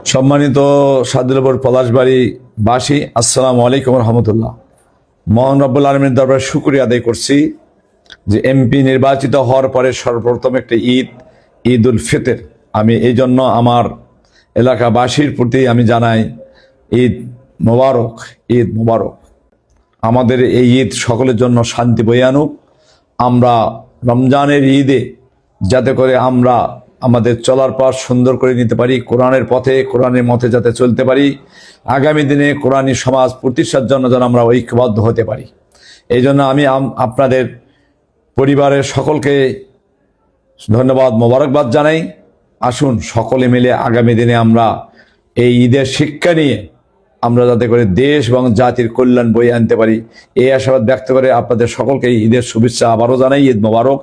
সম্মানিত সাদুলপুর পলাশবাড়ি বাসী, আসসালামু আলাইকুম রহমতুল্লাহ। মহান রব্বুল আলমীর দরবারে শুকরিয়া আদায় করছি যে এমপি নির্বাচিত হওয়ার পরে সর্বপ্রথম একটা ঈদ উল ফিতর, আমি এই জন্য আমার এলাকাবাসীর প্রতি আমি জানাই ঈদ মোবারক। ঈদ মোবারক। আমাদের এই ঈদ সকলের জন্য শান্তি বয়ে আনুক। আমরা রমজানের ঈদে যাতে করে আমরা আমাদের চলার পথ সুন্দর করে নিতে পারি, কোরআনের পথে কোরআনের মতে যাতে চলতে পারি, আগামী দিনে কোরআনী সমাজ প্রতিষ্ঠার জন্য যেন আমরা ঐক্যবদ্ধ হতে পারি। এই জন্য আমি আপনাদের পরিবারের সকলকে ধন্যবাদ, মোবারকবাদ জানাই। আসুন সকলে মিলে আগামী দিনে আমরা এই ঈদের শিক্ষা নিয়ে আমরা যাতে করে দেশ এবং জাতির কল্যাণ বয়ে আনতে পারি, এই আশাবাদ ব্যক্ত করে আপনাদের সকলকে ঈদের শুভেচ্ছা আবারও জানাই। ঈদ মোবারক।